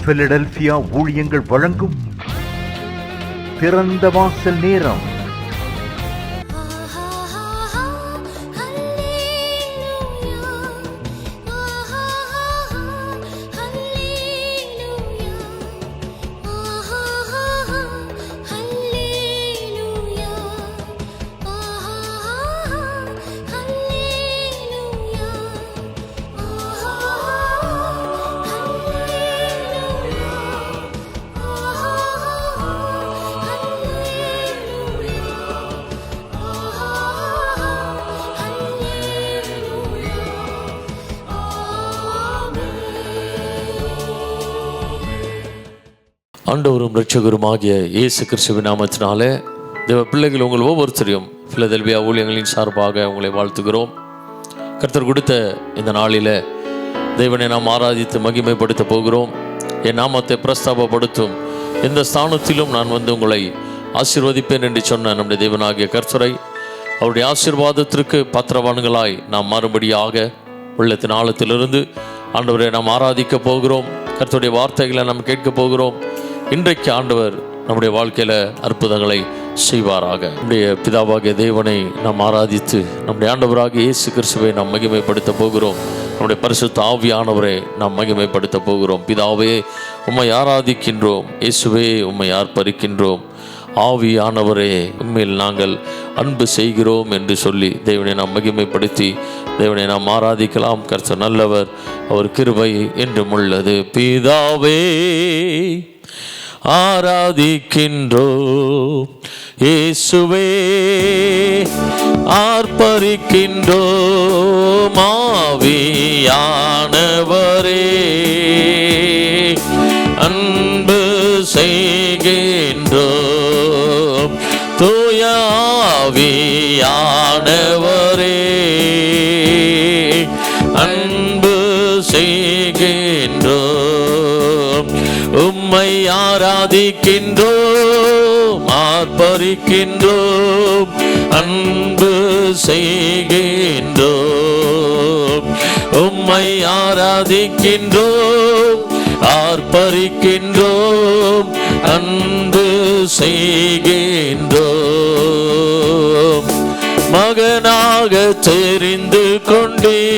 Philadelphia ஊழியங்கள் வழங்கும் திறந்த வாசல் நேரம். ஆண்டவரும் இரட்சகருமாகிய இயேசு கிறிஸ்துவின் நாமத்தினாலே தேவ பிள்ளைகள் உங்கள் ஒவ்வொருத்தரையும் பிலதெல்பியா ஊழியங்களின் சார்பாக உங்களை வாழ்த்துகிறோம். கர்த்தர் கொடுத்த இந்த நாளில் தேவனை நாம் ஆராதித்து மகிமைப்படுத்த போகிறோம். என் நாமத்தை பிரஸ்தாபப்படுத்தும் எந்த ஸ்தானத்திலும் நான் வந்து உங்களை ஆசீர்வதிப்பேன் என்று சொன்ன நம்முடைய தேவனாகிய கர்த்தரை அவருடைய ஆசீர்வாதத்திற்கு பாத்திரவான்களாய் நாம் மாறும்படியாக உள்ளத்தின் ஆழத்திலிருந்து ஆண்டவரை நாம் ஆராதிக்க போகிறோம். கர்த்தருடைய வார்த்தைகளை நாம் கேட்க போகிறோம். இன்றைக்கு ஆண்டவர் நம்முடைய வாழ்க்கையில் அற்புதங்களை செய்வாராக. நம்முடைய பிதாவாகிய தேவனை நாம் ஆராதித்து நம்முடைய ஆண்டவராகிய இயேசு கிறிஸ்துவை நாம் மகிமைப்படுத்த போகிறோம். நம்முடைய பரிசுத்த ஆவியானவரை நாம் மகிமைப்படுத்த போகிறோம். பிதாவே உம்மை ஆராதிக்கின்றோம், இயேசுவே உம்மை ஆர்ப்பரிக்கின்றோம், ஆவியானவரே உண்மையில் நாங்கள் அன்பு செய்கிறோம் என்று சொல்லி தேவனை நாம் மகிமைப்படுத்தி தேவனை நாம் ஆராதிக்கலாம். கர்த்தர் நல்லவர், அவர் கிருபை என்றும் உள்ளது. பிதாவே ஆராதிக்கின்றோம், இயேசுவே ஆர்ப்பரிக்கின்றோம், ஆவியானவரே அன்பு செய்கின்றோம், தூய ஆவியானவரே அன்பு செய்கின்றோம். உம்மை ஆராதிக்கின்றோம், ஆர்ப்பரிக்கின்றோம், அன்பு செய்கின்றோம். உம்மை ஆராதிக்கின்றோம், ஆர்ப்பரிக்கின்றோம், அன்பு செய்கின்றோம். மகனாக தெரிந்து கொண்டீர்,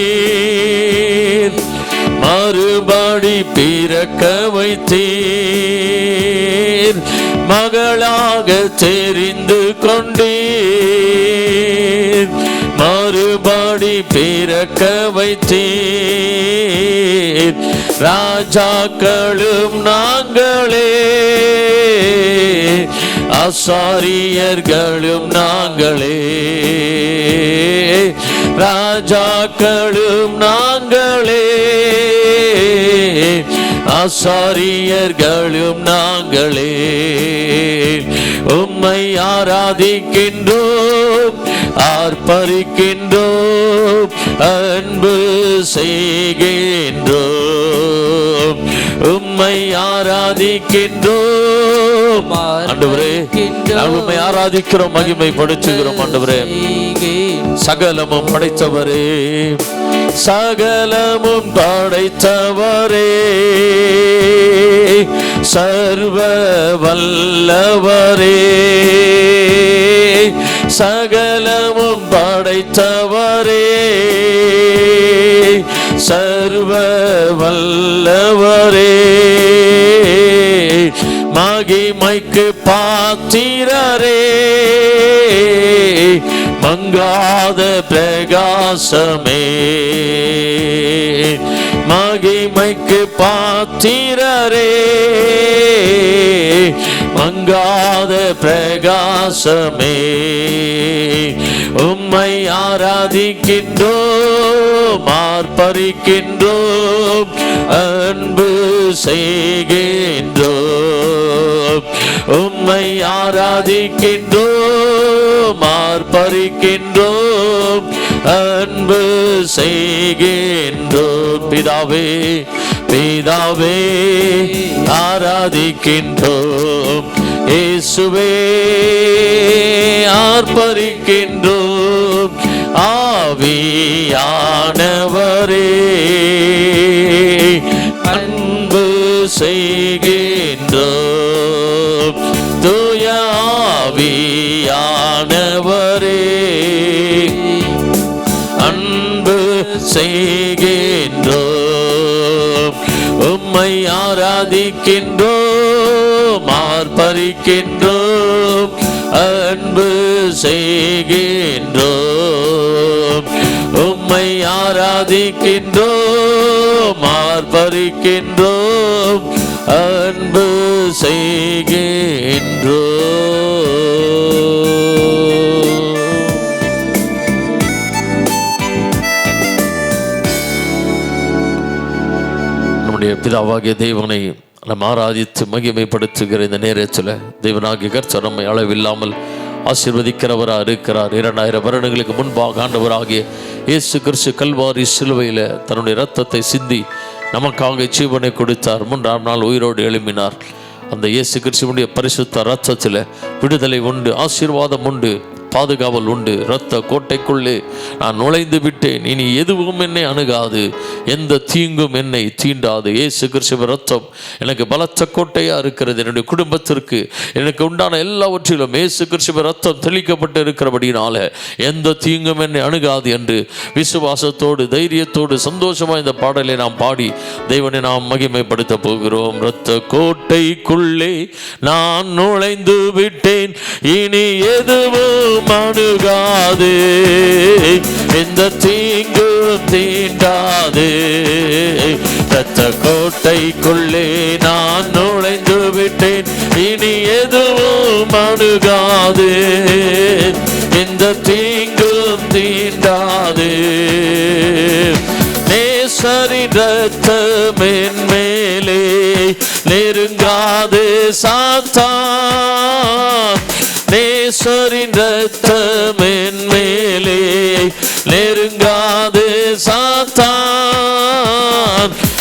மறுபடி பிறக்க வைத்தீர். மகளாக தெரிந்து கொண்டீர், மறுபடி பிறக்க வைத்தீர். ராஜாக்களும் நாங்களே, ஆசாரியர்களும் நாங்களே, ராஜாக்களும் நாங்களே, ஆசாரியர்களும் நாங்களே. உம்மை ஆராதிக்கின்றோம், ஆர்ப்பரிக்கின்றோம், அன்பு செய்கின்றோம். உம்மை ஆராதிக்கின்றோம். ஆண்டவரே நாங்கள் உம்மை ஆராதிக்கிறோம், மகிமைப்படுத்துகிறோம். ஆண்டவரே சகலமும் படைத்தவரே, சகலமும் படைத்தவரே, சர்வ வல்லவரே, சகலமும் படைத்தவரே, சர்வ வல்லவரே, மகிமைக்கு பாத்திரரே, மங்காத பிரகாசமே, மகிமைக்கு பாத்திரரே, மங்காத பிரகாசமே. உம்மை ஆராதிக்கின்றோம், ஆர்ப்பரிக்கின்றோம், அன்பு செய்கின்றோம். உம்மை ஆராதிக்கின்றோம், ஆர்ப்பரிக்கின்றோம், அன்பு செய்கின்றோம். பிதாவே பிதாவே ஆராதிக்கின்றோம், இயேசுவே ஆர்ப்பரிக்கின்றோம், ஆவியானவரே அன்பு செய்கின்றோம். தூய ஆவியானவரே அன்பு செய்கின்றோம். உம்மை ஆராதிக்கின்றோம், ஆர்ப்பரிக்கின்றோம், அன்பு செய்கின்றோம். உம்மை ஆராதிக்கின்றோம், ஆர்ப்பரிக்கின்றோம், அன்பு செய்கின்றோம். நம்முடைய பிதாவாகிய தேவனை நம்ம ஆராதித்து மகிமைப்படுத்துகிற இந்த நேரத்தில் தேவனாகிய கர்த்தர் நம்மை அளவில்லாமல் ஆசீர்வதிக்கிறவராக இருக்கிறார். 2000 வருடங்களுக்கு முன்பாக ஆண்டவராகிய இயேசு கிறிஸ்து கல்வாரி சிலுவையில் தன்னுடைய இரத்தத்தை சிந்தி நமக்காக ஜீவனை கொடுத்தார். 3ஆம் நாள் உயிரோடு எழும்பினார். அந்த இயேசு கிறிஸ்துவுடைய பரிசுத்த இரத்தத்தில் விடுதலை உண்டு, ஆசீர்வாதம் உண்டு, பாதுகாவல் உண்டு. இரத்த கோட்டைக்குள்ளே நான் நுழைந்து விட்டேன், இனி எதுவும் என்னை அணுகாது, எந்த தீங்கும் என்னை தீண்டாது. இயேசு கிறிஸ்துவின் இரத்தம் எனக்கு பலத்த கோட்டையாக இருக்கிறது. என்னுடைய குடும்பத்திற்கு எனக்கு உண்டான எல்லாவற்றிலும் இயேசு கிறிஸ்துவின் இரத்தம் தெளிக்கப்பட்டு இருக்கிறபடினால எந்த தீங்கும் என்னை அணுகாது என்று விசுவாசத்தோடு தைரியத்தோடு சந்தோஷமாக இந்த பாடலை நாம் பாடி தேவனை நாம் மகிமைப்படுத்த போகிறோம். இரத்த கோட்டைக்குள்ளே நான் நுழைந்து விட்டேன், இனி எதுவும் அணுகாது, எந்த தீங்கும் தீண்டாது. இரத்த கோட்டைக்குள்ளே நான் நுழைந்து விட்டேன், இனி எதுவும் அணுகாது, எந்த தீங்கும் தீண்டாது. நேசரின் இரத்தமென் மேலே நெருங்காது சாத்தான், நேசரின் இரத்தமென் மேலே நெருங்காது சாத்தான்.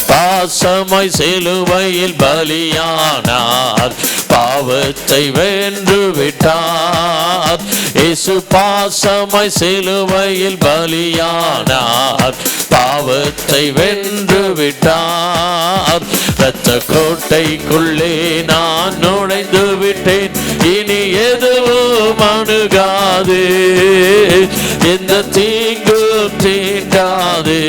பாசமாய் சிலுவையில் பலியானார், பாவத்தை வென்று விட்டார். இயேசு பாசமாய் சிலுவையில் பலியானார், பாவத்தை வென்று விட்டார். இரத்த கோட்டைக்குள்ளே நான் நுழைந்து விட்டேன், இனி எதுவும் அணுகாது, எந்த தீங்கும் தீண்டாது.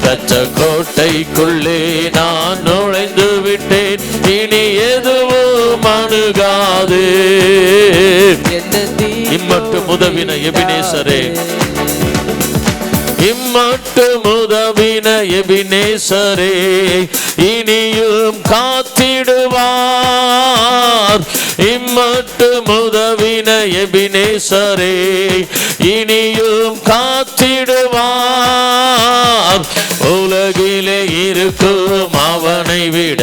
இரத்த கோட்டைக்குள்ளே நான் நுழைந்து விட்டேன், இனி எதுவும் அணுகாது. இம்மட்டும் உதவின எபினேசரே, இம்மட்டும் உதவின எபினேசரே இனியும் காத்திடுவார். இம்மட்டும் உதவின எபினேசரே இனியும் காத்திடுவார். உலகிலே இருக்கும் அவனை விட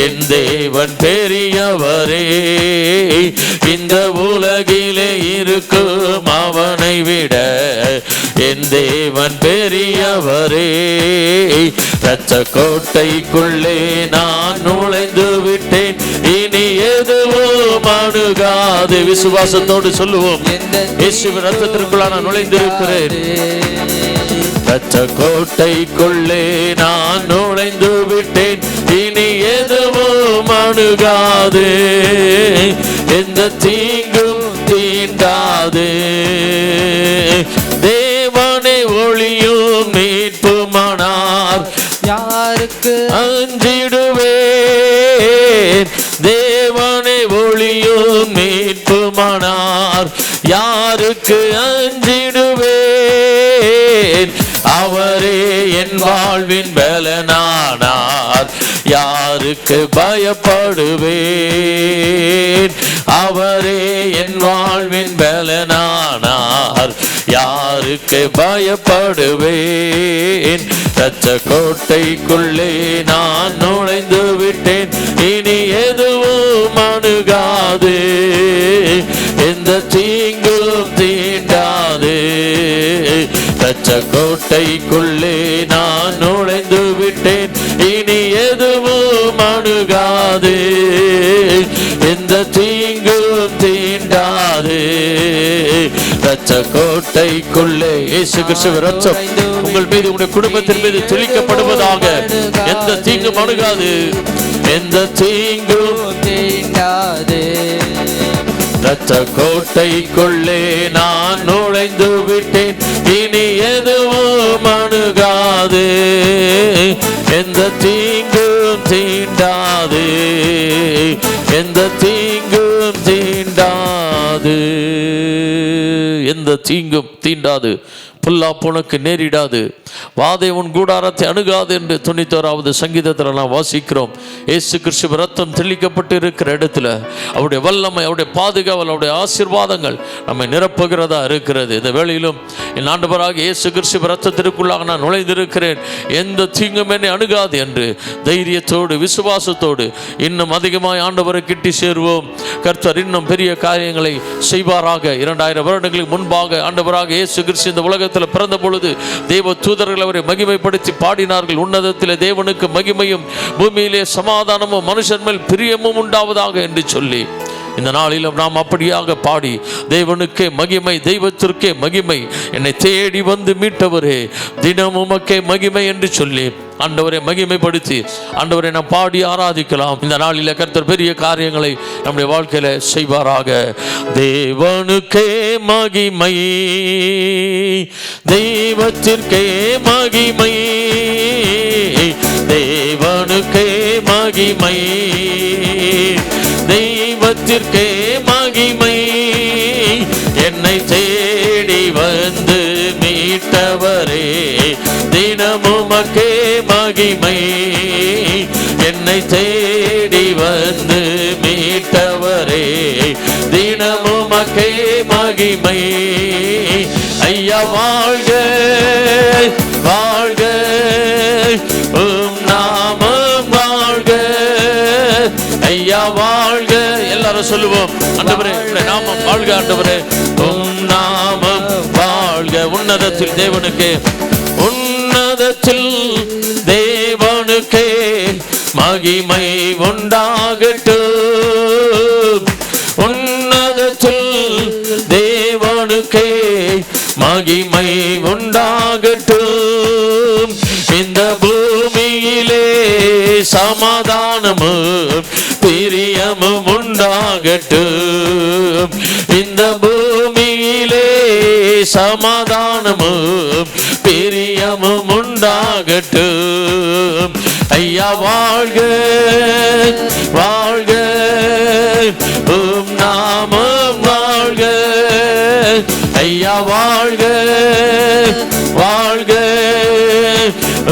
என் தேவன் பெரியவரே, இந்த உலகிலே இருக்கும் அவனை விட என் தேவன் பெரியவரே. இரத்த கோட்டைக்குள்ளே நான் நுழைந்து விட்டேன், இனி எதுவும் அணுகாது. விசுவாசத்தோடு சொல்லுவோம், இயேசுவின் இரத்தத்திற்குள்ள நான் நுழைந்திருக்கிறேன். இரத்த கோட்டைக்குள்ளே நான் நுழைந்து விட்டேன், இனி எதுவும் அணுகாது, எந்த தீங்கும் தீண்டாது. தேவனை ஒளியும் மீட்புமானார், யாருக்கு அஞ்சிடுவேன். தேவனை ஒளியும் மீட்புமானார், யாருக்கு அஞ்சிடுவேன். அவரே என் வாழ்வின் பலனானார், யாருக்கு பயப்படுவேன். அவரே என் வாழ்வின் பலனானார், யாருக்கு பயப்படுவேன். இரத்த கோட்டைக்குள்ளே நான் நுழைந்து விட்டேன், இனி எதுவும் அணுகாது, எந்த தீங்கும் தீண்டாது. இரத்த கோட்டைக்குள்ளே நான் நுழைந்து விட்டேன், இனி எதுவும் அணுகாது, எந்த தீங்கும் தீண்டாது. இரத்த இரத்த கோட்டைக்குள்ளே இயேசு கிறிஸ்துவின் இரத்தம் உங்கள் மீது உங்களுடைய குடும்பத்தின் மீது தெளிக்கப்படுவதாக. எந்த தீங்கும் அணுகாது, எந்த தீங்கும் தீண்டாது. இரத்த கோட்டைக்குள்ளே நான் நுழைந்து விட்டேன், இனி எதுவும் அணுகாது, எந்த தீங்கும் தீண்டாது, எந்த தீங்கும் தீண்டாது, எந்த தீங்கும் தீண்டாது. பொல்லாப்பு உனக்கு நேரிடாது, வாதை உன் கூடாரத்தை அணுகாது என்று 91வது சங்கீதத்தில் நாம் வாசிக்கிறோம். இயேசு கிறிஸ்துவின் ரத்தம் தெளிக்கப்பட்டு இருக்கிற இடத்துல அவருடைய வல்லமை, அவருடைய பாதுகாவல், அவருடைய ஆசீர்வாதங்கள் நம்மை நிரப்புகிறதா இருக்கிறது. இந்த வேளையிலும் என் ஆண்டவராக இயேசு கிறிஸ்துவின் ரத்தத்திற்குள்ளாக நான் நுழைந்திருக்கிறேன், எந்த தீங்கும் என்னை அணுகாது என்று தைரியத்தோடு விசுவாசத்தோடு இன்னும் அதிகமாய் ஆண்டவரை கிட்டி சேருவோம். கர்த்தர் இன்னும் பெரிய காரியங்களை செய்வாராக. 2000 வருடங்களுக்கு முன்பாக ஆண்டவராக இயேசு கிறிஸ்து இந்த உலகத்தில் பிறந்த பொழுது தேவ தூதர்கள் அவரை மகிமைப்படுத்தி பாடினார்கள். உன்னதத்திலே தேவனுக்கு மகிமையும், பூமியிலே சமாதானமும், மனுஷன் மேல் பிரியமும் உண்டாவதாக என்று சொல்லி இந்த நாளிலும் நாம் அப்படியாக பாடி தேவனுக்கே மகிமை, தெய்வத்திற்கே மகிமை, என்னை தேடி வந்து மீட்டவரே தினமும் உமக்கே மகிமை என்று சொல்லி ஆண்டவரை மகிமைப்படுத்தி ஆண்டவரை நாம் பாடி ஆராதிக்கலாம். இந்த நாளில் கர்த்தர் பெரிய காரியங்களை நம்முடைய வாழ்க்கையில செய்வாராக. தேவனுக்கே மகிமை, தெய்வத்திற்கே மகிமை, தேவனுக்கே மகிமை, தெய்வத்திற்கே மகிமை, என்னை தேடி வந்து மீட்டவரே தினமுமக்கே மகிமை, என்னை தேடி வந்து மீட்டவரே தினமுமக்கே மகிமை. ஐயா வாழ்க வாழ்க, உம் நாமம் வாழ்க, ஐயா வாழ்க. எல்லாரும் சொல்லுவோம், ஆண்டவரே உம்முடைய நாமம் வாழ்க, ஆண்டவரே உம் நாமம் வாழ்க. உன்னதத்தில் தேவனுக்கே, உன்னதத்தில் தேவனுக்கே மகிமை உண்டாகட்டும், உன்னதத்தில் தேவனுக்கே மகிமை உண்டாகட்டும். இந்த பூமியிலே சமாதானமும் பிரியமும் உண்டாகட்டும், இந்த பூமியிலே சமாதானமும் பிரியமும் உண்டாகட்டும். ஐயா வாழ்க வாழ்க, உம் நாமம் வாழ்க, ஐயா வாழ்க வாழ்க,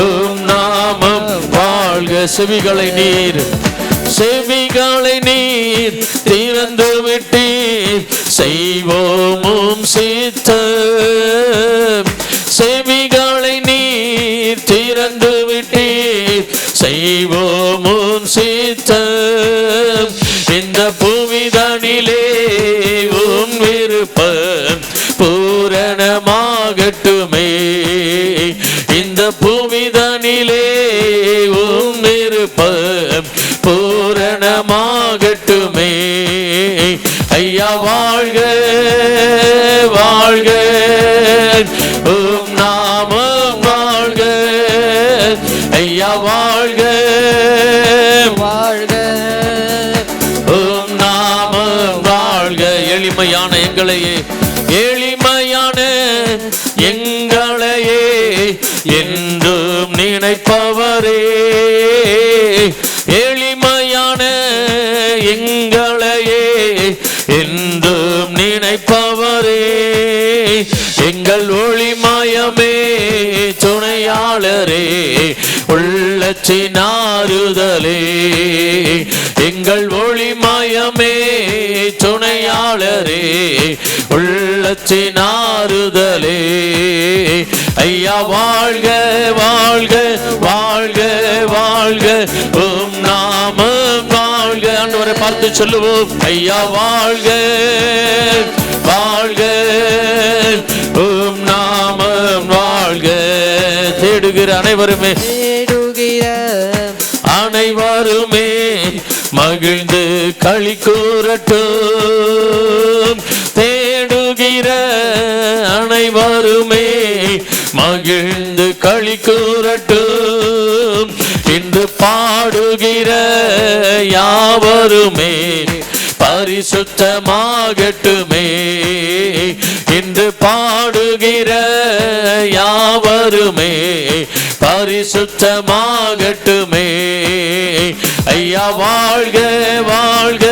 உம் நாமம் வாழ்க. செவிகளை நீர், செவிகளை நீர் திறந்து விட்டீர், செய்வோமும் சித்தம். செவிகளை நீர் திறந்து விட்டீர், செய்வோமும் சித்தம். இந்த பூமிதனிலே உம் விருப்பம் பூரணமாகட்டுமே, இந்த பூமிதனிலே உம் விருப்பம் பூரணமாகட்டுமே. ஐயா வாழ்க வாழ்க, உம் நாமம் வாழ்க, ஐயா வாழ்க வாழ்க, உம் நாமம் வாழ்க. எளிமையான எங்களையே, எளிமையான எங்களையே என்றும் நினைப்பவரே, எளிமையான எங்களையே என்றும் நினைப்பவரே, எங்கள் ஒளிமயமே துணையாளரே, உள்ளத்தின் ஆறுதலே, எங்கள் ஒளிமயமே துணையாளரே, உள்ளத்தின் ஆறுதலே. ஐயா வாழ்க வாழ்க வாழ்க வாழ்க, உம் நாமம் வாழ்க. ஆண்டவரை பார்த்து சொல்லுவோம், ஐயா வாழ்க வாழ்க, உம் நாமம் வாழ்க. தேடுகிற அனைவருமே, தேடுகிற அனைவருமே மகிழ்ந்து களி கூறட்டும், தேடுகிற அனைவருமே மகிழ்ந்து களி கூறட்டும். இன்று பாடுகிற யாவருமே பரிசுத்தமாகட்டுமே. இன்று பாடுகிற யாவருமே பரிசுத்தமாகட்டுமே. ஐயா வாழ்க வாழ்க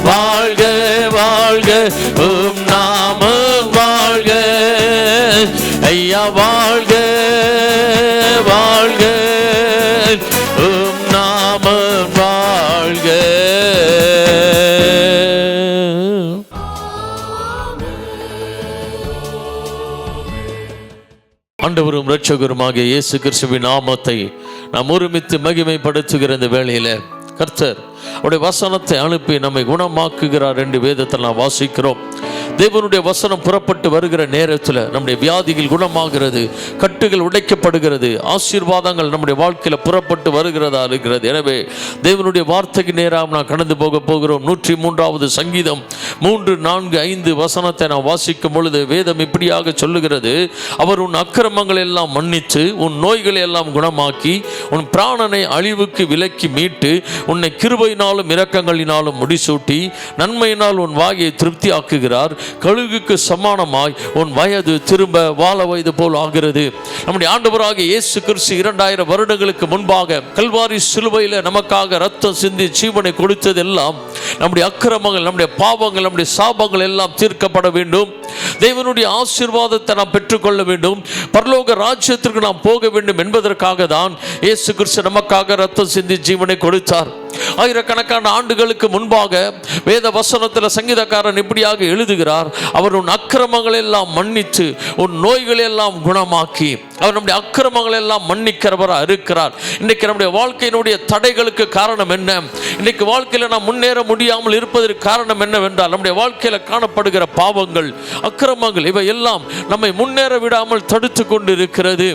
வாழ்க வாழ்க, உம் நாமம் வாழ்க. ஐயா வாழ்க வாழ்க, உம் நாமம் வாழ்க. ஆண்டவரும் இரட்சகருமாகிய இயேசு கிறிஸ்துவின் நாமத்தை நாம் ஒருமித்து மகிமைப்படுத்துகிற இந்த வேளையில கர்த்தர் அவருடைய வசனத்தை அனுப்பி நம்மை குணமாக்குகிறார் என்று வேதத்தில் நாம் வாசிக்கிறோம். தேவனுடைய வசனம் புறப்பட்டு வருகிற நேரத்தில் நம்முடைய வியாதிகள் குணமாகிறது, கட்டுகள் உடைக்கப்படுகிறது, ஆசீர்வாதங்கள் நம்முடைய வாழ்க்கையில் புறப்பட்டு வருகிறதா இருக்கிறது. எனவே தேவனுடைய வார்த்தைக்கு நேராக நாம் கடந்து போகிறோம். 103வது சங்கீதம் 3, 4, 5 வசனத்தை நாம் வாசிக்கும் பொழுது வேதம் இப்படியாக சொல்லுகிறது. அவர் உன் அக்கிரமங்களை எல்லாம் மன்னித்து உன் நோய்களை எல்லாம் குணமாக்கி உன் பிராணனை அழிவுக்கு விலக்கி மீட்டு உன்னை கிருபையினாலும் இரக்கங்களினாலும் முடிசூட்டி நன்மையினால் உன் வாயை திருப்தி ஆக்குகிறார். கழுகுக்கு சமானமாய் உன் வயது திரும்ப வாழ வயது போல் ஆகிறது. நம்முடைய ஆண்டவராகிய இயேசு கிறிஸ்து 2000 வருடங்களுக்கு முன்பாக கல்வாரி சிலுவையில் நமக்காக ரத்தம் சிந்தி ஜீவனை கொடுத்ததெல்லாம் நம்முடைய அக்கிரமங்கள், நம்முடைய பாவங்கள், நம்முடைய சாபங்கள் எல்லாம் தீர்க்கப்பட வேண்டும். தேவனுடைய ஆசீர்வாதத்தை நாம் பெற்றுக்கொள்ள வேண்டும். பரலோக ராஜ்யத்திற்கு நாம் போக வேண்டும் என்பதற்காக தான் இயேசு கிறிஸ்து நமக்காக ரத்தம் சிந்தி ஜீவனை கொடுத்தார். ஆயிரக்கணக்கான ஆண்டுகளுக்கு முன்பாக வேத வசனத்தில் சங்கீதக்காரன் இப்படியாக எழுதுகிறார். அவர் உன் அக்கிரமங்களை எல்லாம் மன்னித்து உன் நோய்களை எல்லாம் குணமாக்கி அவர் நம்முடைய அக்கிரமங்களை எல்லாம் மன்னிக்கிறவராக இருக்கிறார். இன்றைக்கு நம்முடைய வாழ்க்கையினுடைய தடைகளுக்கு காரணம் என்ன? இன்றைக்கு வாழ்க்கையில் நாம் முன்னேற முடியாமல் இருப்பதற்கு காரணம் என்னவென்றால் நம்முடைய வாழ்க்கையில் காணப்படுகிற பாவங்கள், அக்கிரமங்கள், இவை எல்லாம் நம்மை முன்னேற விடாமல் தடுத்து கொண்டு இருக்கிறது.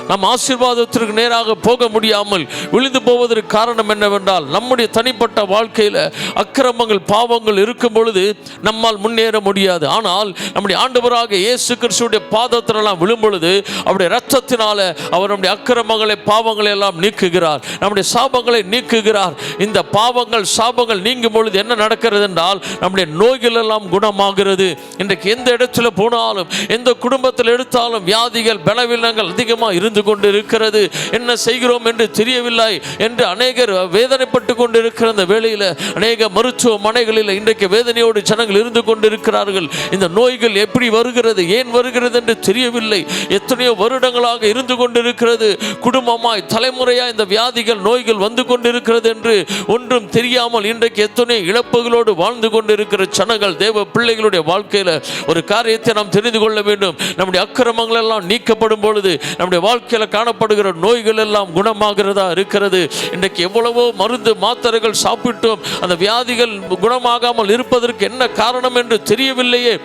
நம் ஆசீர்வாதத்திற்கு நேராக போக முடியாமல் விழுந்து போவதற்கு காரணம் என்னவென்றால் நம்முடைய தனிப்பட்ட வாழ்க்கையில் அக்கிரமங்கள், பாவங்கள் இருக்கும் பொழுது நம்மால் முன்னேற முடியாது. ஆனால் நம்முடைய ஆண்டவராக இயேசு கிறிஸ்துவுடைய பாதத்திலெல்லாம் விழும் பொழுது அவருடைய இரத்தத்தினால அவர் நம்முடைய அக்கிரமங்களை, பாவங்களை எல்லாம் நீக்குகிறார், நம்முடைய சாபங்களை நீக்குகிறார். இந்த பாவங்கள், சாபங்கள் நீங்கும் பொழுது என்ன நடக்கிறது என்றால் நம்முடைய நோய்கள் எல்லாம் குணமாகிறது. இன்றைக்கு எந்த இடத்துல போனாலும், எந்த குடும்பத்தில் எடுத்தாலும் வியாதிகள், பலவீனங்கள் அதிகமாக இருந்து கொண்டு இருக்கிறது. என்ன செய்கிறோம் என்று தெரியவில்லை என்று அநேகர் வேதனைப்பட்டு கொண்டு இருக்கிற அந்த வேளையில் அநேக மருத்துவமனைகளில் இன்றைக்கு வேதனையோடு ஜனங்கள் இருந்து கொண்டு இருக்கிறார்கள். இந்த நோய்கள் எப்படி வருகிறது, ஏன் வருகிறது என்று தெரியவில்லை. எத்தனையோ வருடங்களாக இருந்து கொண்டிருக்கிறது. குடும்பமாய், தலைமுறையாய் இந்த வியாதிகள், நோய்கள் வந்து கொண்டிருக்கிறது என்று ஒன்றும் தெரியாமல் இன்றைக்கு எத்தனை இழப்புகளோடு வாழ்ந்து கொண்டிருக்கிற ஜனங்கள், தேவ பிள்ளைகளுடைய வாழ்க்கையில் ஒரு காரியத்தை நாம் தெரிந்து கொள்ள வேண்டும். நம்முடைய அக்கிரமங்கள் எல்லாம் நீக்கப்படும் பொழுது நம்முடைய வாழ்க்கையில் காணப்படுகிற நோய்கள் எல்லாம் குணமாகிறதா இருக்கிறது. இன்றைக்கு எவ்வளவோ மருந்து மாத்திரைகள் சாப்பிட்டோம், அந்த வியாதிகள் குணமாகாமல் இருப்பதற்கு என்ன காரணம் என்று தெரியவில்லையே.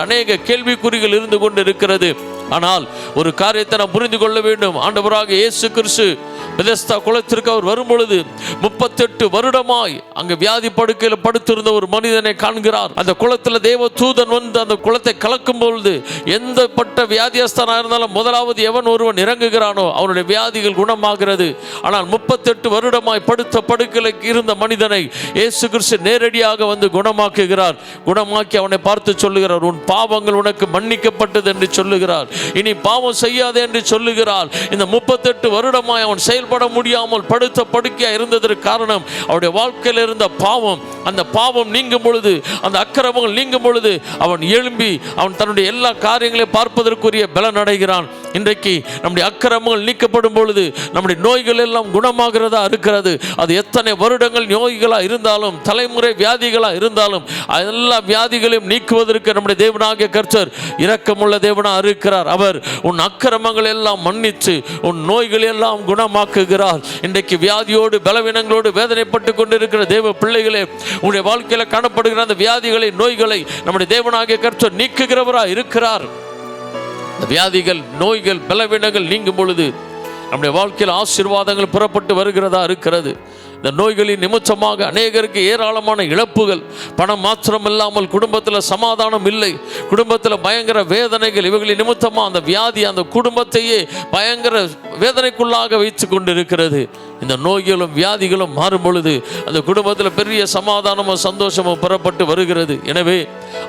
அநேக கேள்விக்குறிகள் இருந்து கொண்டு இருக்கிறது. ஆனால் ஒரு காரியத்தை நாம் புரிந்து கொள்ள வேண்டும். ஆண்டவராக இயேசு கிறிஸ்து பெதெஸ்தா குளத்திற்கு அவர் வரும்பொழுது 38 வருடமாய் அங்கு வியாதி படுக்கையில் படுத்திருந்த ஒரு மனிதனை காண்கிறார். அந்த குளத்தில் தேவ தூதன் வந்து அந்த குளத்தை கலக்கும் பொழுது எந்த பட்ட வியாதியஸ்தனாக இருந்தாலும் முதலாவது எவன் ஒருவன் இறங்குகிறானோ அவனுடைய வியாதிகள் குணமாகிறது. ஆனால் 38 வருடமாய் படுத்த படுக்கையில் இருந்த மனிதனை இயேசு கிறிஸ்து நேரடியாக வந்து குணமாக்குகிறார். குணமாக்கி அவனை பார்த்து சொல்லுகிறார், உன் பாவங்கள் உனக்கு மன்னிக்கப்பட்டது என்று சொல்லுகிறார். இனி பாவம் செய்யாதே என்று சொல்லுகிறார். இந்த 38 வருடமாய் அவன் செயல்பட முடியாமல் படுத்த படுக்கையா இருந்ததற்கு காரணம் அவருடைய வாழ்க்கையில் இருந்த பாவம். அந்த பாவம் நீங்கும் பொழுது, அந்த அக்கிரமங்கள் நீங்கும் பொழுது அவன் எழும்பி அவன் தன்னுடைய எல்லா காரியங்களையும் பார்ப்பதற்குரிய பலன் அடைகிறான். இன்றைக்கு நம்முடைய அக்கிரமங்கள் நீக்கப்படும் பொழுது நம்முடைய நோய்கள் எல்லாம் குணமாகிறதா இருக்கிறது. அது எத்தனை வருடங்கள் நோய்களா இருந்தாலும், தலைமுறை வியாதிகளா இருந்தாலும், எல்லா வியாதிகளையும் நீக்குவதற்கு நம்முடைய தேவனாகிய கர்த்தர் இரக்கமுள்ள தேவனா இருக்கிறார். அவர் உன் அக்கிரமங்கள் எல்லாம் மன்னித்து உன் நோய்கள் எல்லாம் குணமாக்குகிறார். இன்றைக்கு வியாதியோடு, பலவீனங்களோடு வேதனைப்பட்டு கொண்டிருக்கிற தேவ பிள்ளைகளே, உங்களுடைய வாழ்க்கையில் காணப்படுகிற அந்த வியாதிகளை, நோய்களை நம்முடைய தேவனாகிய கர்த்தர் நீக்குகிறவராக இருக்கிறார். வியாதிகள், நோய்கள், பலவீனங்கள் நீங்கும் பொழுது நம்முடைய வாழ்க்கையில் ஆசீர்வாதங்கள் புறப்பட்டு வருகிறதா இருக்கிறது. இந்த நோய்களின் நிமித்தமாக அநேகருக்கு ஏராளமான இழப்புகள், பணம் மாத்திரம் இல்லாமல் குடும்பத்தில் சமாதானம் இல்லை, குடும்பத்தில் பயங்கர வேதனைகள். இவர்களின் நிமித்தமாக அந்த வியாதி அந்த குடும்பத்தையே பயங்கர வேதனைக்குள்ளாக வைத்து கொண்டிருக்கிறது. இந்த நோய்களும் வியாதிகளும் மாறும் பொழுது அந்த குடும்பத்தில் பெரிய சமாதானமும் சந்தோஷமும் பெறப்பட்டு வருகிறது. எனவே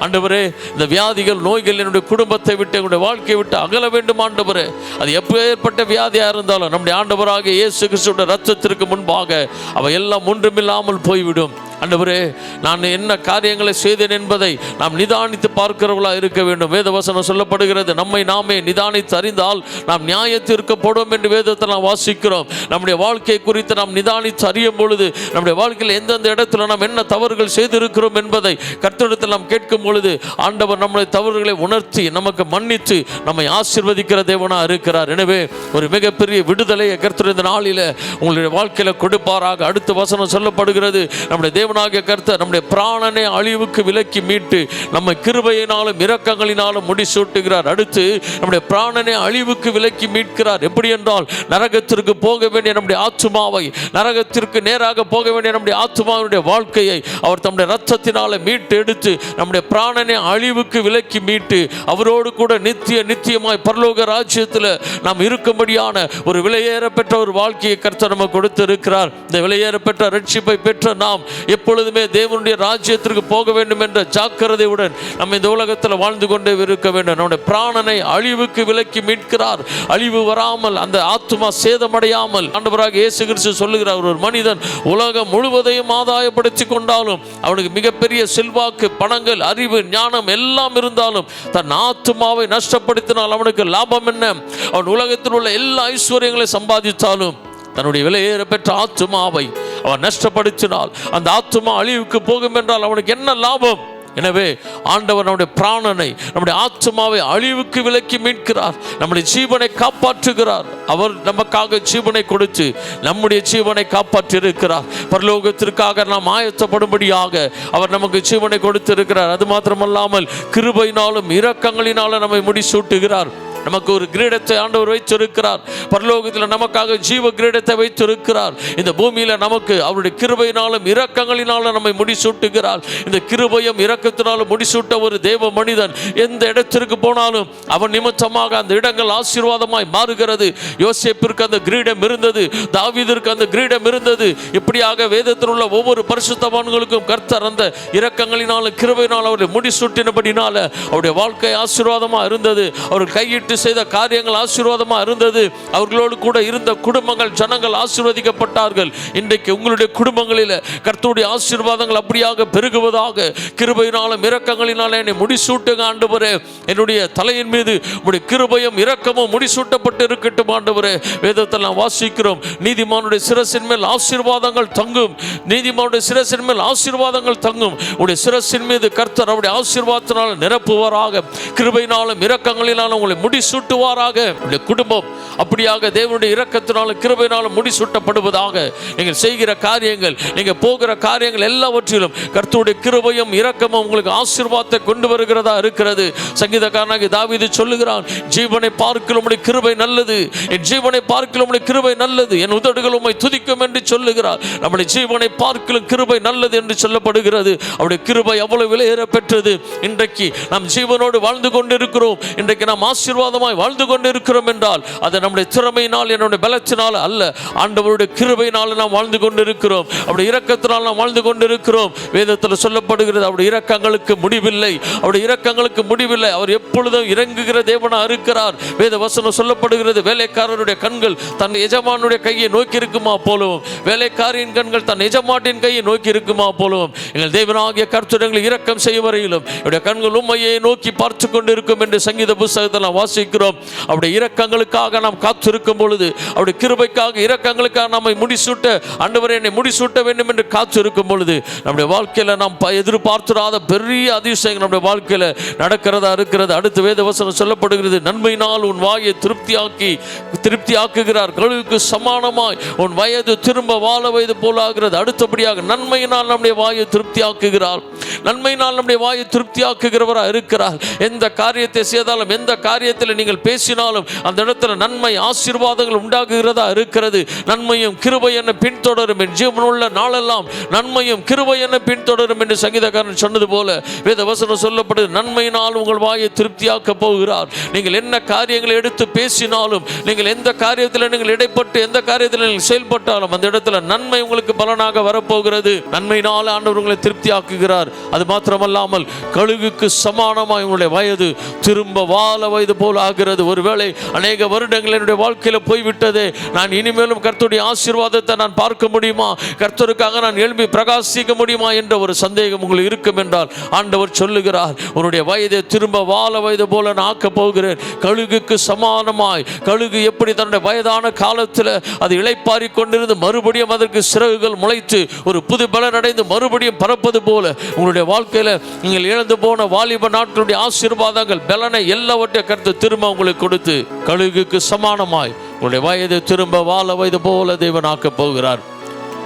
ஆண்டவரே, இந்த வியாதிகள் நோய்கள் என்னுடைய குடும்பத்தை விட்டு என்னுடைய வாழ்க்கையை விட்டு அகல வேண்டும் ஆண்டவரே. அது எப்பேற்பட்ட வியாதியாக இருந்தாலும் நம்முடைய ஆண்டவராக இயேசு கிறிஸ்துவின் இரத்தத்திற்கு முன்பாக அவை எல்லாம் ஒன்றுமில்லாமல் போய்விடும். ஆண்டவரே, நான் என்ன காரியங்களை செய்தேன் என்பதை நாம் நிதானித்து பார்க்கிறவர்களாக இருக்க வேண்டும். வேதவசனம் சொல்லப்படுகிறது, நம்மை நாமே நிதானித்து அறிந்தால் நாம் நியாயத்திற்கப்படுவோம் என்று வேதத்தை நாம் வாசிக்கிறோம். நம்முடைய வாழ்க்கை குறித்து நாம் நிதானித்து அறியும் பொழுது நம்முடைய வாழ்க்கையில் எந்தெந்த இடத்துல நாம் என்ன தவறுகள் செய்திருக்கிறோம் என்பதை கர்த்தரிடத்தில் நாம் கேட்கும் பொழுது ஆண்டவர் நம்முடைய தவறுகளை உணர்த்தி நமக்கு மன்னித்து நம்மை ஆசீர்வதிக்கிற தேவனாக இருக்கிறார். எனவே ஒரு மிகப்பெரிய விடுதலையை கர்த்தர் இந்த நாளில் உங்களுடைய வாழ்க்கையில் கொடுப்பாராக. அடுத்த வசனம் சொல்லப்படுகிறது, நம்முடைய தேவனாகிய கர்த்தர் நம்முடைய பிராணனை அழிவுக்கு விலக்கி மீட்டு நம்மை கிருபையினாலும் இரக்கங்களினாலும் முடிசூட்டுகிறார். அடுத்து நம்முடைய பிராணனை அழிவுக்கு விலக்கி மீட்கிறார். எப்படி என்றால், நரகத்திற்கு போக வேண்டிய நம்முடைய ஆத்துமாவை, நரகத்திற்கு நேராக போக வேண்டிய நம்முடைய ஆத்துமாவுடைய வாழ்க்கையை அவர் தம்முடைய இரத்தத்தினால மீட்டு எடுத்து நம்முடைய பிராணனை அழிவுக்கு விலக்கி மீட்டு அவரோடு கூட நித்தியமாய் பரலோக ராஜ்யத்தில் நாம் இருக்கும்படியான ஒரு விலையேற பெற்ற ஒரு வாழ்க்கையை கர்த்தர் நமக்கு கொடுத்திருக்கிறார். இந்த விலையேற பெற்ற ரட்சிப்பை பெற்ற நாம் எப்பொழுதுமே தேவனுடைய ராஜ்யத்திற்கு போக வேண்டும் என்ற ஜாக்கிரதையுடன் நம்ம இந்த உலகத்தில் வாழ்ந்து கொண்டே இருக்க வேண்டும். நம்முடைய பிராணனை அழிவுக்கு விலக்கி மீட்கிறார். அழிவு வராமல், அந்த ஆத்துமா சேதமடையாமல் ஆண்டவராக இயேசு கிறிஸ்து சொல்லுகிறார், ஒரு மனிதன் உலகம் முழுவதையும் ஆதாயப்படுத்தி கொண்டாலும் அவனுக்கு மிகப்பெரிய செல்வாக்கு, பணங்கள், அறிவு, ஞானம் எல்லாம் இருந்தாலும் தன் ஆத்துமாவை நஷ்டப்படுத்தினால் அவனுக்கு லாபம் என்ன? அவன் உலகத்தில் உள்ள எல்லா ஐஸ்வர்யங்களை சம்பாதித்தாலும் தன்னுடைய விலையேற பெற்ற ஆத்துமாவை அவன் நஷ்டப்படுத்தினால் அந்த ஆத்துமா அழிவுக்கு போகும் என்றால் அவனுக்கு என்ன லாபம்? எனவே ஆண்டவர் நம்முடைய பிராணனை, நம்முடைய ஆத்துமாவை அழிவுக்கு விலக்கி மீட்கிறார். நம்முடைய ஜீவனை காப்பாற்றுகிறார். அவர் நமக்காக ஜீவனை கொடுத்து நம்முடைய ஜீவனை காப்பாற்றி இருக்கிறார். பரலோகத்திற்காக நாம் ஆயத்தப்படும்படியாக அவர் நமக்கு ஜீவனை கொடுத்திருக்கிறார். அது மாத்திரமல்லாமல் கிருபையினாலும் இரக்கங்களினாலும் நம்மை முடிசூட்டுகிறார். நமக்கு ஒரு கிரீடத்தை ஆண்டவர் வைத்திருக்கிறார். பரலோகத்தில் நமக்காக ஜீவ கிரீடத்தை வைத்திருக்கிறார். இந்த பூமியில நமக்கு அவருடைய கிருபையினாலும் இரக்கங்களினாலும் நம்மை முடிசூட்டுகிறார். இந்த கிருபையும் இரக்கத்தினாலும் முடிசூட்ட ஒரு தேவ மனிதன் எந்த இடத்திற்கு போனாலும் அவன் நிமித்தமாக அந்த இடங்கள் ஆசீர்வாதமாய் மாறுகிறது. யோசேப்பிற்கு அந்த கிரீடம் இருந்தது, தாவீதிற்கு அந்த கிரீடம் இருந்தது. இப்படியாக வேதத்தில் உள்ள ஒவ்வொரு பரிசுத்தவான்களுக்கும் கர்த்தர் அந்த இரக்கங்களினாலும் கிருபையினாலும் அவரை முடிசூட்டினபடினால அவருடைய வாழ்க்கை ஆசீர்வாதமா இருந்தது. அவர்கள் கையிட்டு செய்த காரியங்கள் ஆசீர்வாதமா இருந்தது. அவர்களோடு கூட இருந்த குடும்பங்கள், ஜனங்கள் ஆசீர்வதிக்கப்பட்டார்கள். இன்றைக்கு உங்களுடைய குடும்பங்களில் கர்த்தருடைய ஆசீர்வாதங்கள் அப்படியாக பெருகுவதாக. கிருபையினாலும் இரக்கங்களினாலும் என்னை முடிசூட்டுங்க ஆண்டவரே. என்னுடைய தலையின் மீது உம்முடைய கிருபையும் இரக்கமும் முடிசூட்டப்பட்டு இருக்கட்டும் ஆண்டவரே. வேதத்தில் நாம் வாசிக்கிறோம், நீதிமானுடைய சிரசின் மேல் ஆசீர்வாதங்கள் தங்கும். நீதிமானுடைய சிரசின் மேல் ஆசீர்வாதங்கள் தங்கும். உடைய சிரசின் மீது கர்த்தர் அவருடைய ஆசீர்வாதத்தினால் நிரப்புவாராக. கிருபையினாலும் இரக்கங்களினாலும் உங்களை முடிசூட்டுவாராக. உடைய குடும்பம் அப்படியாக தேவனுடைய இரக்கத்தினாலும் கிருபையினாலும் முடிசூட்டப்படுவதாக. நீங்கள் செய்கிற காரியங்கள், நீங்கள் போகிற காரியங்கள் எல்லாவற்றிலும் கர்த்தருடைய கிருபையும் இரக்கமும் உங்களுக்கு ஆசீர்வாதத்தை கொண்டு வருகிறதா இருக்கிறது. சங்கீதக்காரனாகிய தாவீது சொல்லுகிறான், ஜீவனை பார்க்கிலும் உம்முடைய கிருபை நல்லது, என் ஜீவனை பார்க்கிலும் உம்முடைய கிருபை நல்லது, என் உதடுகள் உம்மை துதிக்கும் என்று சொல்லுகிறார். நம்முடைய ஜீவனை பார்க்கிலும் கிருபை நல்லது என்று சொல்லப்படுகிறது. அவருடைய கிருபை அவ்வளவு விலையேற பெற்றது. இன்றைக்கு நாம் ஜீவனோடு வாழ்ந்து கொண்டிருக்கிறோம். இன்றைக்கு நாம் ஆசீர்வாதமாய் வாழ்ந்து கொண்டிருக்கிறோம் என்றால் அது நம்முடைய திறமையினால், என்னுடைய பலத்தினால் அல்ல, ஆண்டவருடைய கிருபையினால் நாம் வாழ்ந்து கொண்டிருக்கிறோம். அவருடைய இரக்கத்தினால் நாம் வாழ்ந்து கொண்டிருக்கிறோம். வேதத்தில் சொல்லப்படுகிறது, அவருடைய இரக்கங்களுக்கு முடிவில்லை, அவருடைய இரக்கங்களுக்கு முடிவில்லை. அவர் எப்பொழுதும் இறங்குகிற தேவனாக இருக்கிறார். வேத வசனம் சொல்லப்படுகிறது, வேலைக்காரருடைய கண்கள் தன் எஜமானுடைய கையை நோக்கி இருக்குமா போலவும், வேலைக்காரின் கண்கள் தன் எஜமாட்டின் கையை நோக்கி இருக்குமா போலவும், எங்கள் தேவனாகிய கர்த்தர் எங்களை இரக்கம் செய்யும் வரையிலும் என்னுடைய கண்கள் உம்மையை நோக்கி பார்த்து கொண்டிருக்கும் என்று சங்கீத புத்தகத்தில் நாம் வாசிக்கிறோம். அவருடைய இரக்கங்களுக்காக நாம் காத்திருக்கும் பொழுது, அவருடைய கிருபைக்காக இரக்கங்களுக்காக நம்மை முடிசூட்ட, ஆண்டவரே என்னை முடிசூட்ட வேண்டும் என்று காத்திருக்கும் பொழுது நம்முடைய வாழ்க்கையில் நாம் எதிர்பார்த்திராத பெரிய அதிசயம் நம்முடைய வாழ்க்கையில் நடக்கிறதா இருக்கிறது. அடுத்த வேத வசனம் சொல்லப்படுகிறது, நன்மையினால் உன் வாயை திருப்தி ஆக்குகிறார், கழுவுக்கு சமானமாய் உன் வயது திரும்ப வாழ வயது போலாகிறது. அடுத்தபடியாக நன்மையினால் நம்முடைய வாயை திருப்தி ஆக்குகிறார். நன்மையினால் நம்முடைய வாயை திருப்தி ஆக்குகிறவராக இருக்கிறார். எந்த காரியத்தை செய்தாலும், எந்த காரியத்தில் காரியத்தில் நீங்கள் பேசினாலும் அந்த இடத்துல நன்மை ஆசீர்வாதங்கள் உண்டாகுகிறதா இருக்கிறது. நன்மையும் கிருபை என்ன பின்தொடரும், என் ஜீவனுள்ள நாளெல்லாம் நன்மையும் கிருபை என்ன பின்தொடரும் என்று சங்கீதக்காரன் சொன்னது போல வேத வசனம் சொல்லப்படுது. நன்மையினால் உங்கள் வாயை திருப்தியாக்க போகிறார். நீங்கள் என்ன காரியங்களை எடுத்து பேசினாலும், நீங்கள் எந்த காரியத்தில் நீங்கள் இடைப்பட்டு எந்த காரியத்தில் நீங்கள் செயல்பட்டாலும் அந்த இடத்துல நன்மை உங்களுக்கு பலனாக வரப்போகிறது. நன்மையினால் ஆண்டவர் உங்களை திருப்தியாக்குகிறார். அது மாத்திரமல்லாமல் கழுகுக்கு சமானமாய் உங்களுடைய வயது திரும்ப வாழ வயது போல ஆகிறது. ஒருவேளை அநேக வருடங்கள் என்னுடைய வாழ்க்கையில் போய்விட்டதே, நான் இனிமேலும் கர்த்தருடைய ஆசீர்வாதத்தை நான் பார்க்க முடியுமா, கர்த்தருக்காக நான் எழுப்பி பிரகாசிக்க முடியுமா என்ற ஒரு சந்தேகம் உங்களுக்கு இருக்கும் என்றால் ஆண்டவர் சொல்லுகிறார், உன்னுடைய வயதை திரும்ப வாழ வயது போல நான் ஆக்கப் போகிறேன். கழுகுக்கு சமானமாய், கழுகு எப்படி தன்னுடைய வயதான காலத்தில் அது இளைப்பாரி கொண்டிருந்து மறுபடியும் அதற்கு சிறகுகள் முளைத்து ஒரு புது பலன் அடைந்து மறுபடியும் பறப்பது போல உங்களுடைய வாழ்க்கையில் நீங்கள் இழந்து போன வாலிப நாட்களுடைய ஆசீர்வாதங்கள் பலனை எல்லாவற்றையும் கர்த்தர் திரும்ப உங்களுக்கு கொடுத்து கழுகுக்கு சமானமாய் உங்களுடைய வயதை திரும்ப வாழ வயது போல தேவன் ஆக்கப் போகிறார்.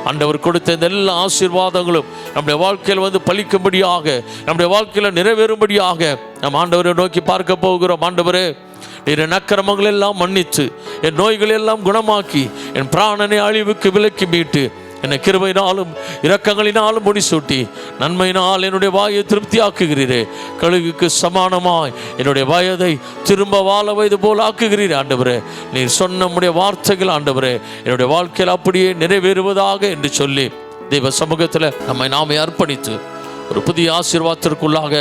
ஆண்டவர் கொடுத்த இந்த எல்லா ஆசீர்வாதங்களும் நம்முடைய வாழ்க்கையில் பலிக்கும்படியாக, நம்முடைய வாழ்க்கையில் நிறைவேறும்படியாக நம் ஆண்டவரை நோக்கி பார்க்க போகிறோம். ஆண்டவரே, நீர் என் அக்கிரமங்கள் எல்லாம் மன்னித்து, என் நோய்கள் எல்லாம் குணமாக்கி, என் பிராணனை அழிவுக்கு விலக்கி மீட்டு, என்னை கிருபையினாலும் இரக்கங்களினாலும் முடிசூட்டி நன்மையினால் என்னுடைய வாயை திருப்தி ஆக்குகிறீரே. கழுகுக்கு சமானமாய் என்னுடைய வயதை திரும்ப வாழ வயது போல் ஆக்குகிறீரே. ஆண்டவரே, நீர் சொன்ன நம்முடைய வார்த்தைகள் ஆண்டவரே என்னுடைய வாழ்க்கையில் அப்படியே நிறைவேறுவதாக என்று சொல்லி தெய்வ சமூகத்தில் நாமே அர்ப்பணித்து ஒரு புதிய ஆசீர்வாதத்திற்குள்ளாக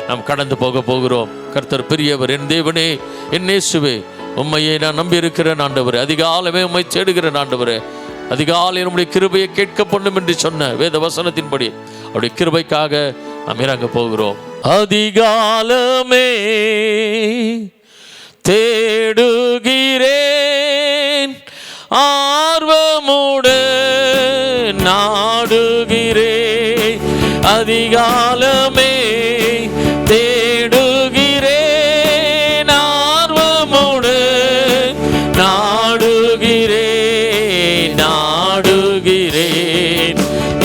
நாம் கடந்து போகிறோம். கர்த்தர் பெரியவர், என் தேவனே, என் இயேசுவே, உம்மையை நான் நம்பியிருக்கிறேன் ஆண்டவரே. அதிகாலமே உம்மை தேடுகிறேன் ஆண்டவரே. அதிகாலை நம்முடைய கிருபையை கேட்க பண்ணும் என்று சொன்ன வேத வசனத்தின்படி அவருடைய கிருபைக்காக நாம் இறங்க போகிறோம். அதிகாலமே தேடுகிறேன், ஆர்வமுடன் நாடுகிறேன். அதிகாலமே தேடுகிறேன், ஆர்வமுடன் நாடுகிறேன், நாடுகிறேன்.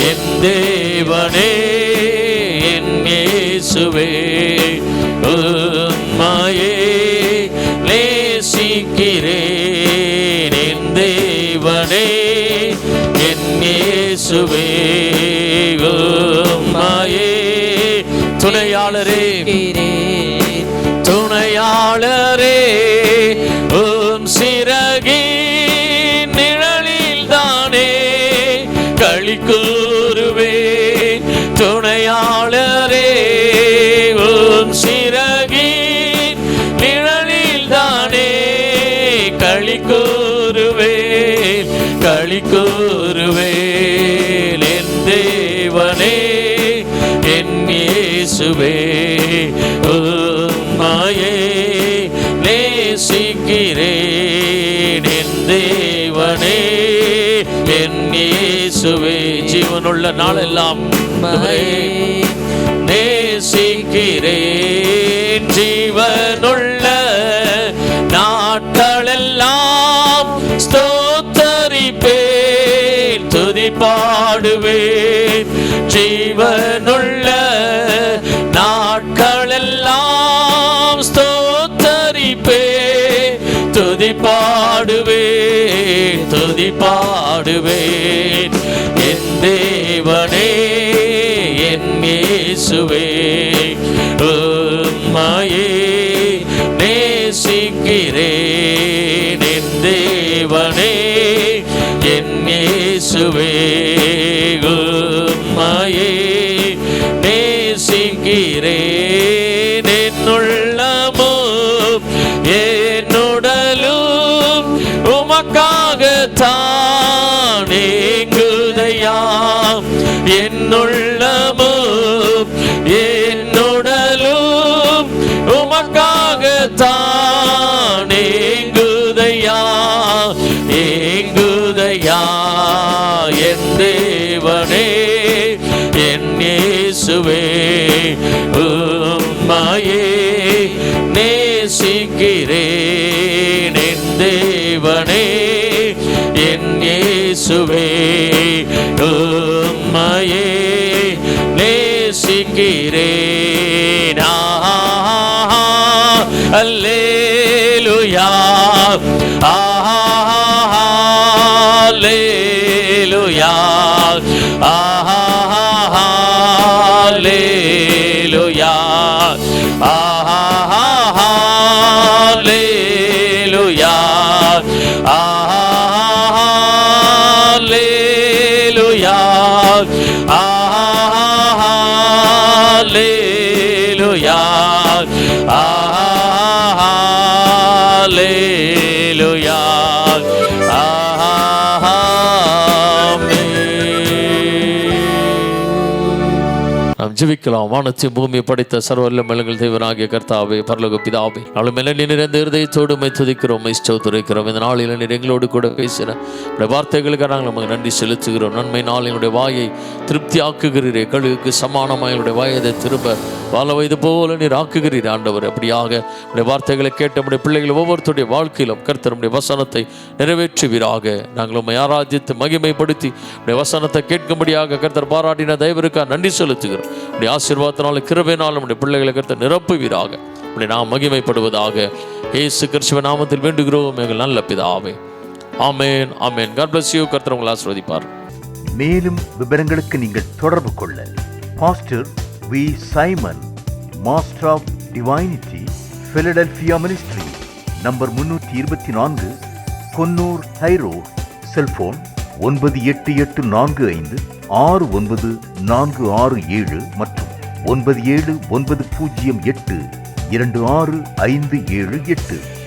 என் தேவனே, என் இயேசுவே, உம்மையே நேசிக்கிறேன். என் தேவனே, என் இயேசுவே, உம்மையே. துணையாளரே, துணையாளரே, உம் சிறகின் நிழலில் தானே களி கூறுவேன். துணையாளரே, உம் சிறகின் நிழலில் தானே களி கூறுவேன், களி கூறுவேன். என் தேவனே, என் இயேசுவே, உம்மையே நேசிக்கிறேன். என் தேவனே, என் இயேசுவே, ஜீவனுள்ள நாளெல்லாம் நேசிக்கிறேன். ஜீவனுள்ள நாட்களெல்லாம் ஸ்தோத்தரிப்பேன், துதி பாடுவேன். ஜீவனுள்ள நாட்களெல்லாம் ஸ்தோத்தரிப்பேன், துதி பாடுவேன், துதி பாடுவேன். என் தேவனே, என் இயேசுவே, உம்மையே நேசிக்கிறேன். என் தேவனே, என் இயேசுவே, உம்மையே நேசிக்கிறேன். என்னுள்ளமும் என்னுடலும் உமக்காகத்தான் ஏங்குதையாம். என்னுள்ளமும் என்னுடலும் உமக்காகத்தான் ஏங்குதையா, ஏங்குதையா. என் தேவனே, என் இயேசுவே, உம்மையே நேசிக்கிறேன். என் தேவனே, என் இயேசுவே, உம்மையே நேசிக்கிறேன். அல்லேலூயா, Hallelujah, hallelujah, hallelujah, hallelujah, hallelujah, hallelujah. நாம் ஜெபிக்கலாம். வானத்தையும் பூமியை படைத்த சர்வல்ல மேலங்கள் தேவனாகிய கர்த்தாவே, பரலோக பிதாவே, நாளும் மேல நிறைந்த இருதயத்தோடு உம்மை துதிக்கிறோம், ஸ்தோத்திரிக்கிறோம். இந்த நாளில் நீர் எங்களோடு கூட பேசின வார்த்தைகளுக்கு நாங்கள் நமக்கு நன்றி செலுத்துகிறோம். நன்மை நாள் எங்களுடைய வாயை திருப்தி ஆக்குகிறீரே, கழுகுக்கு சமானமாக எங்களுடைய வாயதை திரும்ப வாழ வைது போல நீர் ஆக்குகிறீர் ஆண்டவர். அப்படியாக உடைய வார்த்தைகளை கேட்ட நம்முடைய பிள்ளைகள் ஒவ்வொருத்தருடைய வாழ்க்கையிலும் கர்த்தர் நம்முடைய வசனத்தை நிறைவேற்றுவீராக. நாங்கள் உம்மை ஆராதித்து மகிமைப்படுத்தி உடைய வசனத்தை கேட்கும்படியாக கர்த்தர் பாராட்டின தயவிற்காக நன்றி செலுத்துகிறோம். உடைய ஆசீர்வாதத்தினாலும் கிருபையினாலும் நம்முடைய பிள்ளைகளை கர்த்தர் நிரப்புவீராக. உடைய நாம் மகிமைப்படுவதாக. இயேசு கிறிஸ்துவின் நாமத்தில் வேண்டுகிறோம் எங்கள் நல்ல பிதாவே. ஆமென், ஆமென். God bless you. கர்த்தர் உங்களை ஆசீர்வதிப்பார். மேலும் விவரங்களுக்கு நீங்கள் தொடர்பு கொள்ள pastor V. Simon, master of divinity, Philadelphia ministry, number 324, Konnur high road, cellphone 9884569467 மற்றும் 9790826578.